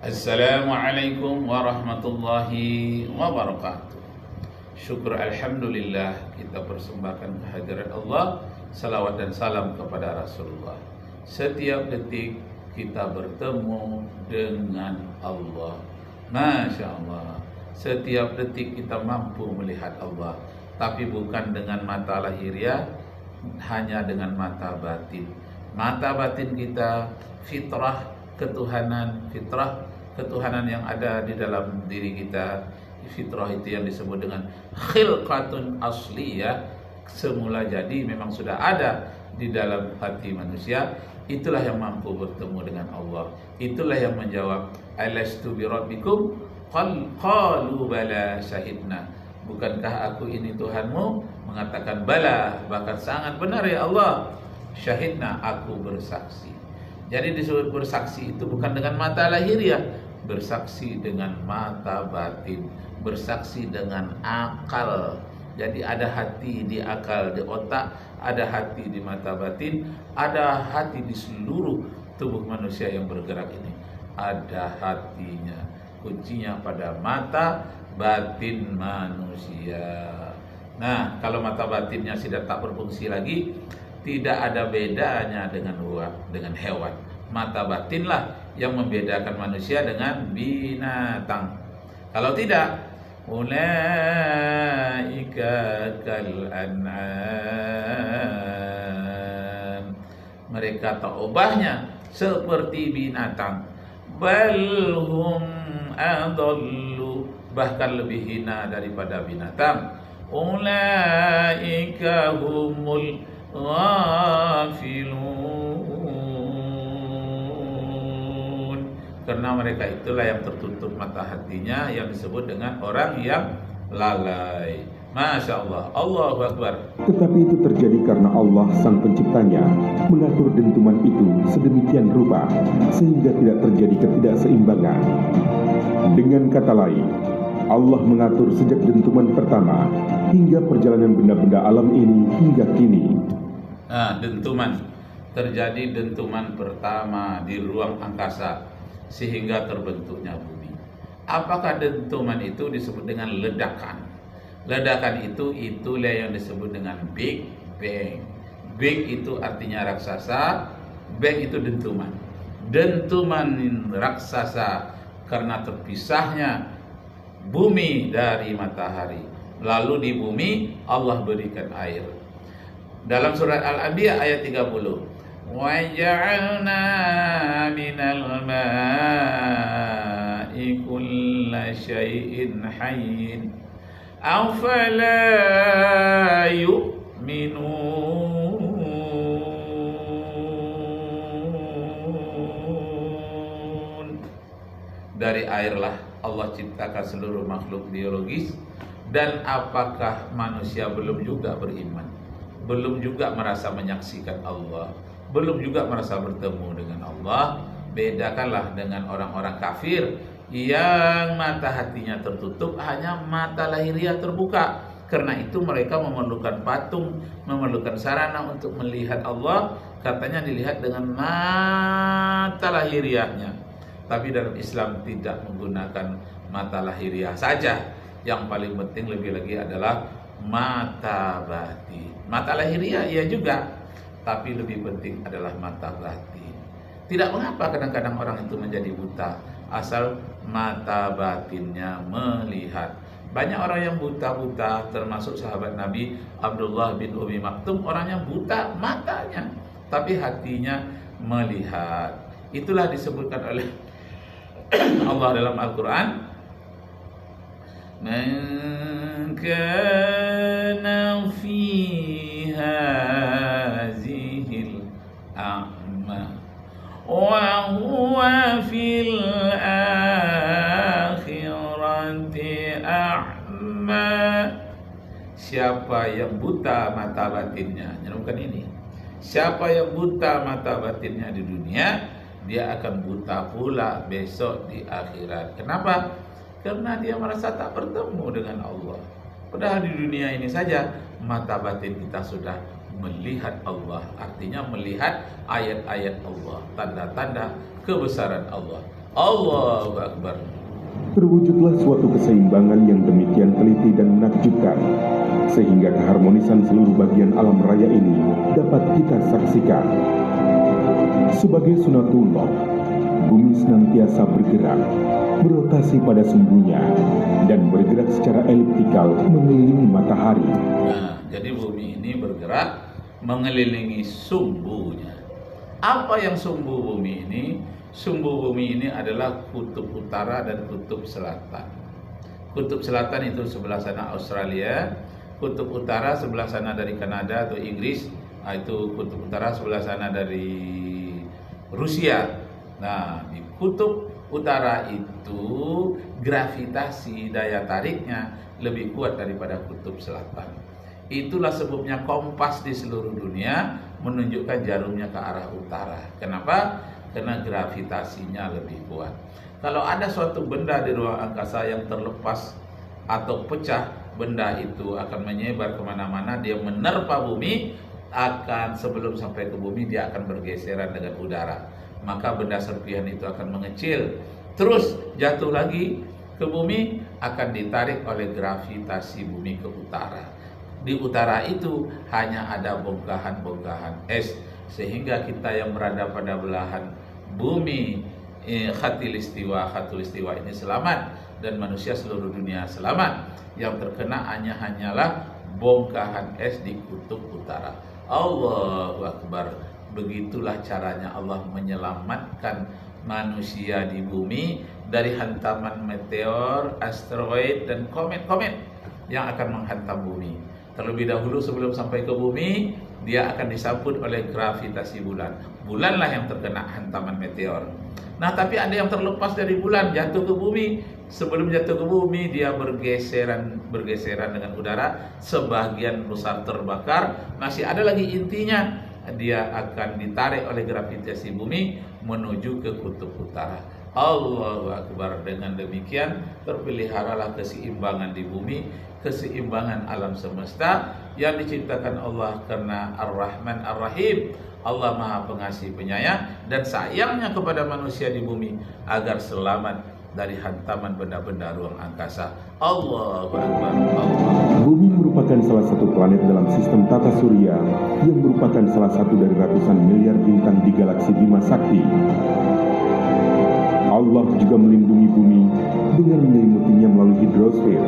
Assalamualaikum warahmatullahi wabarakatuh. Syukur alhamdulillah kita persembahkan kehadirat Allah, salawat dan salam kepada Rasulullah. Setiap detik kita bertemu dengan Allah. Masya Allah. Setiap detik kita mampu melihat Allah, tapi bukan dengan mata lahiriah, hanya dengan mata batin. Mata batin kita fitrah ketuhanan yang ada di dalam diri kita. Fitrah itu yang disebut dengan khilqatun asliyah, semula jadi memang sudah ada di dalam hati manusia. Itulah yang mampu bertemu dengan Allah. Itulah yang menjawab alastu bi rabbikum qalu bala syahidna. Bukankah aku ini Tuhanmu? Mengatakan bala, bahkan sangat benar ya Allah. Syahidna, aku bersaksi. Jadi disebut bersaksi itu bukan dengan mata lahiriah, bersaksi dengan mata batin, bersaksi dengan akal. Jadi ada hati di akal, di otak, ada hati di mata batin, ada hati di seluruh tubuh manusia yang bergerak ini. Ada hatinya, kuncinya pada mata batin manusia. Nah, kalau mata batinnya sudah tak berfungsi lagi, tidak ada bedanya dengan hewan. Mata batinlah yang membedakan manusia dengan binatang. Kalau tidak, ulaika kal an'am. Mereka tak ubahnya seperti binatang. Balhum adallu, bahkan lebih hina daripada binatang. Ulaika humul ghafilun, karena mereka itulah yang tertutup mata hatinya, yang disebut dengan orang yang lalai. Masya Allah, Allahu Akbar. Tetapi itu terjadi karena Allah sang penciptanya mengatur dentuman itu sedemikian rupa sehingga tidak terjadi ketidakseimbangan. Dengan kata lain, Allah mengatur sejak dentuman pertama hingga perjalanan benda-benda alam ini hingga kini. Nah, dentuman, terjadi dentuman pertama di ruang angkasa sehingga terbentuknya bumi. Apakah dentuman itu disebut dengan ledakan? Ledakan itulah yang disebut dengan Big Bang. Big itu artinya raksasa, bang itu dentuman. Dentuman raksasa karena terpisahnya bumi dari matahari. Lalu di bumi Allah berikan air. Dalam surat Al-Anbiya ayat 30, wa ja'alna minal ma'i kulla syai'in hayyin afala yu'minun. Dari airlah Allah ciptakan seluruh makhluk biologis. Dan apakah manusia belum juga beriman, belum juga merasa menyaksikan Allah, belum juga merasa bertemu dengan Allah? Bedakanlah dengan orang-orang kafir yang mata hatinya tertutup, hanya mata lahiriah terbuka. Karena itu mereka memerlukan patung, memerlukan sarana untuk melihat Allah. Katanya dilihat dengan mata lahiriahnya. Tapi dalam Islam tidak menggunakan mata lahiriah saja. Yang paling penting lebih lagi adalah mata batin. Mata lahiriah iya juga, tapi lebih penting adalah mata batin. Tidak mengapa kadang-kadang orang itu menjadi buta, asal mata batinnya melihat. Banyak orang yang buta-buta, termasuk sahabat Nabi Abdullah bin Umi Maktum, orang yang buta matanya, tapi hatinya melihat. Itulah disebutkan oleh Allah dalam Al-Quran. Man kana fi hazihil a'ma wa huwa fil akhirati a'ma. Siapa yang buta mata batinnya, bukan ini. Siapa yang buta mata batinnya di dunia, dia akan buta pula besok di akhirat. Kenapa? Karena dia merasa tak bertemu dengan Allah. Padahal di dunia ini saja mata batin kita sudah melihat Allah, artinya melihat ayat-ayat Allah, tanda-tanda kebesaran Allah. Allahu Akbar. Terwujudlah suatu keseimbangan yang demikian teliti dan menakjubkan, sehingga keharmonisan seluruh bagian alam raya ini dapat kita saksikan. Sebagai sunatullah, bumi senantiasa bergerak, berotasi pada sumbunya, dan bergerak secara eliptikal mengelilingi matahari. Nah, jadi bumi ini bergerak mengelilingi sumbunya. Apa yang sumbu bumi ini? Sumbu bumi ini adalah kutub utara dan kutub selatan. Kutub selatan itu sebelah sana Australia, kutub utara sebelah sana dari Kanada atau Inggris, itu kutub utara sebelah sana dari Rusia. Nah, di kutub utara itu gravitasi daya tariknya lebih kuat daripada kutub selatan. Itulah sebabnya kompas di seluruh dunia menunjukkan jarumnya ke arah utara. Kenapa? Karena gravitasinya lebih kuat. Kalau ada suatu benda di ruang angkasa yang terlepas atau pecah, benda itu akan menyebar kemana-mana, dia menerpa bumi, akan sebelum sampai ke bumi dia akan bergeseran dengan udara. Maka benda serpihan itu akan mengecil, terus jatuh lagi ke bumi, akan ditarik oleh gravitasi bumi ke utara. Di utara itu hanya ada bongkahan-bongkahan es, sehingga kita yang berada pada belahan bumi khatulistiwa ini selamat, dan manusia seluruh dunia selamat. Yang terkena hanyalah bongkahan es di kutub utara. Allahu Akbar. Begitulah caranya Allah menyelamatkan manusia di bumi dari hantaman meteor, asteroid, dan komet-komet yang akan menghantam bumi. Terlebih dahulu sebelum sampai ke bumi, dia akan disambut oleh gravitasi bulan. Bulanlah yang terkena hantaman meteor. Nah, tapi ada yang terlepas dari bulan, jatuh ke bumi. Sebelum jatuh ke bumi, dia bergeseran dengan udara. Sebagian besar terbakar, masih ada lagi intinya. Dia akan ditarik oleh gravitasi bumi menuju ke kutub utara. Allahu Akbar. Dengan demikian terpeliharalah keseimbangan di bumi, keseimbangan alam semesta yang diciptakan Allah karena Ar-Rahman Ar-Rahim. Allah Maha Pengasih Penyayang dan sayangnya kepada manusia di bumi agar selamat dari hantaman benda-benda ruang angkasa. Allahu Akbar. Bumi merupakan salah satu planet dalam sistem tata surya yang merupakan salah satu dari ratusan miliar bintang di galaksi Bima Sakti. Allah juga melindungi bumi dengan menyelimutinya melalui hidrosfer,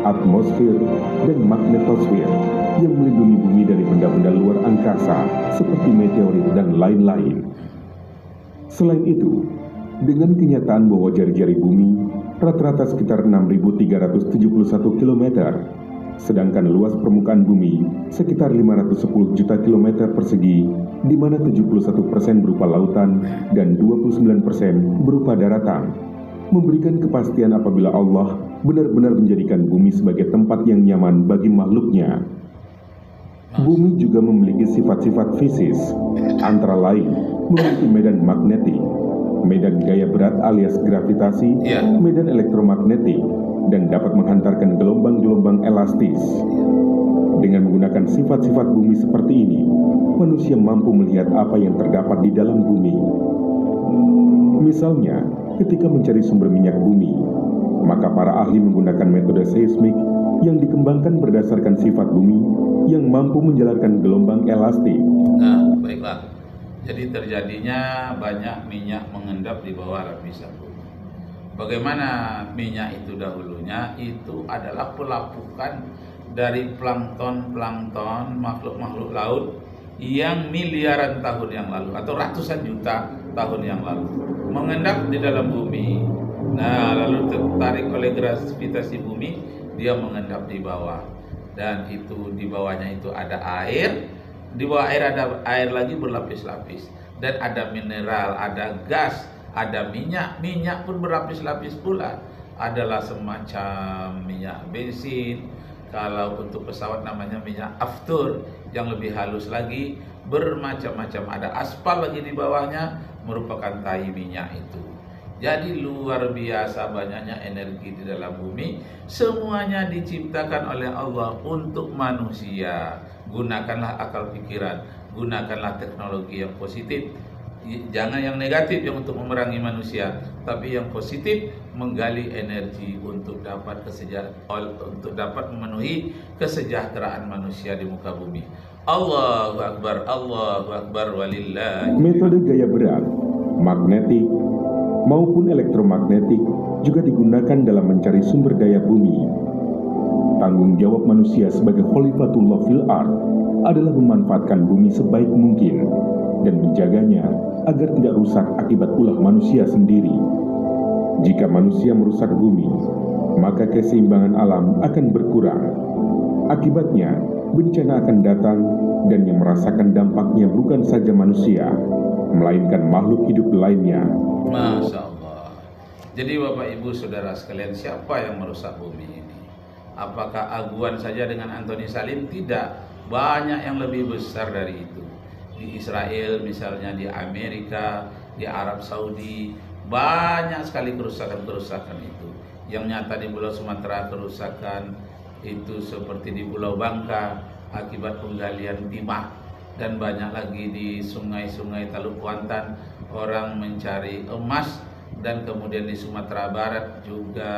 atmosfer, dan magnetosfer yang melindungi bumi dari benda-benda luar angkasa seperti meteorit dan lain-lain. Selain itu, dengan kenyataan bahwa jari-jari bumi rata-rata sekitar 6.371 km, sedangkan luas permukaan bumi sekitar 510 juta kilometer persegi, di mana 71% berupa lautan dan 29% berupa daratan, memberikan kepastian apabila Allah benar-benar menjadikan bumi sebagai tempat yang nyaman bagi makhluknya. Bumi juga memiliki sifat-sifat fisis, antara lain memiliki medan magnetik, medan gaya berat alias gravitasi, medan elektromagnetik, dan dapat menghantarkan gelombang-gelombang elastis. Dengan menggunakan sifat-sifat bumi seperti ini, manusia mampu melihat apa yang terdapat di dalam bumi. Misalnya, ketika mencari sumber minyak bumi, maka para ahli menggunakan metode seismik yang dikembangkan berdasarkan sifat bumi yang mampu menjalankan gelombang elastik. Nah, baiklah. Jadi terjadinya banyak minyak mengendap di bawah lapisan bumi. Bagaimana minyak itu dahulunya? Itu adalah pelapukan dari plankton makhluk-makhluk laut yang miliaran tahun yang lalu atau ratusan juta tahun yang lalu mengendap di dalam bumi. Nah, lalu tertarik oleh gravitasi bumi, dia mengendap di bawah. Dan itu di bawahnya itu ada air. Di bawah air ada air lagi berlapis-lapis, dan ada mineral, ada gas, ada minyak. Minyak pun berlapis-lapis pula. Adalah semacam minyak bensin. Kalau untuk pesawat namanya minyak aftur, yang lebih halus lagi, bermacam-macam. Ada aspal lagi di bawahnya, merupakan tai minyak itu. Jadi luar biasa banyaknya energi di dalam bumi. Semuanya diciptakan oleh Allah untuk manusia. Gunakanlah akal pikiran, gunakanlah teknologi yang positif Jangan yang negatif yang untuk memerangi manusia, tapi yang positif menggali energi untuk dapat untuk dapat memenuhi kesejahteraan manusia di muka bumi. Allahu Akbar, Allahu Akbar, walillahi. Metode gaya berat, magnetik, maupun elektromagnetik juga digunakan dalam mencari sumber daya bumi. Tanggung jawab manusia sebagai Khalifatullah fil Ard adalah memanfaatkan bumi sebaik mungkin dan menjaganya agar tidak rusak akibat ulah manusia sendiri. Jika manusia merusak bumi, maka keseimbangan alam akan berkurang. Akibatnya, bencana akan datang dan yang merasakan dampaknya bukan saja manusia, melainkan makhluk hidup lainnya. Masya Allah. Jadi Bapak Ibu Saudara sekalian, siapa yang merusak bumi ini? Apakah aguan saja dengan Antoni Salim? Tidak. Banyak yang lebih besar dari itu. Di Israel misalnya, di Amerika, di Arab Saudi, banyak sekali kerusakan-kerusakan itu. Yang nyata di Pulau Sumatera, kerusakan itu seperti di Pulau Bangka akibat penggalian timah, dan banyak lagi di sungai-sungai Teluk Kuantan orang mencari emas, dan kemudian di Sumatera Barat juga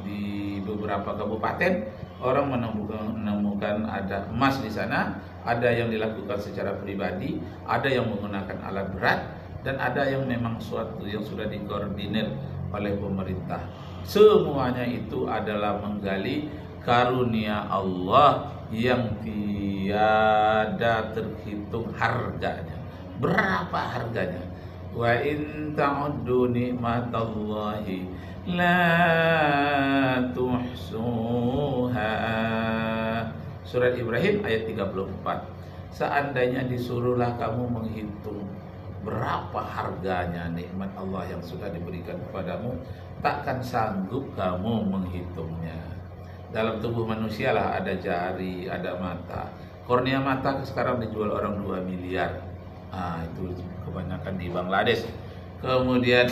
di beberapa kabupaten orang menemukan ada emas di sana. Ada yang dilakukan secara pribadi, ada yang menggunakan alat berat, dan ada yang memang suatu yang sudah dikoordinir oleh pemerintah. Semuanya itu adalah menggali karunia Allah yang tiada terhitung harganya. Berapa harganya? Wa in ta'uddu nikmatallahi la tuhsuha. Surat Ibrahim ayat 34. Seandainya disuruhlah kamu menghitung berapa harganya nikmat Allah yang sudah diberikan kepadamu, takkan sanggup kamu menghitungnya. Dalam tubuh manusia lah ada jari, ada mata. Kornea mata sekarang dijual orang 2 miliar. Itu kebanyakan di Bangladesh. Kemudian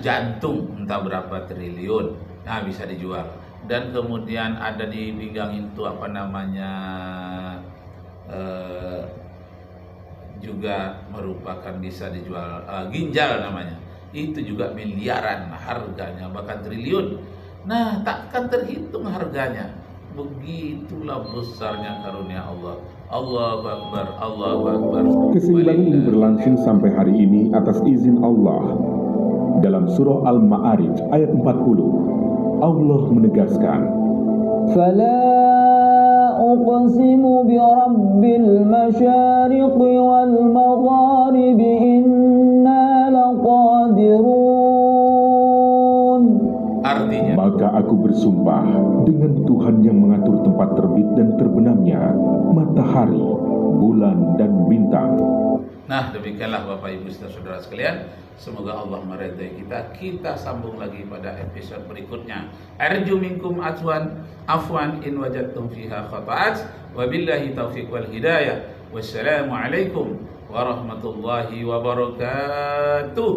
jantung entah berapa triliun, bisa dijual. Dan kemudian ada di pinggang itu juga merupakan bisa dijual, ginjal namanya. Itu juga miliaran harganya, bahkan triliun. Nah, takkan terhitung harganya. Begitulah besarnya karunia Allah. Allahu Akbar, Allahu Akbar. Keseimbangan ini berlangsung sampai hari ini atas izin Allah. Dalam surah Al-Ma'arij ayat 40, Allah menegaskan, فَلَا أُقْسِمُ بِرَبِّ الْمَشَارِقِ وَالْمَغَارِبِ إِنَّا لَقَادِرُونَ. Artinya, maka aku bersumpah dengan Tuhan yang mengatur tempat terbit dan terbenamnya matahari, bulan, dan bintang. nah demikianlah Bapak Ibu Saudara sekalian. Semoga Allah meridai kita. Kita sambung lagi pada episode berikutnya. Arju minkum afwan in wajadtum fiha khata'at. Wabillahi taufiq wal hidayah. Wassalamualaikum warahmatullahi wabarakatuh.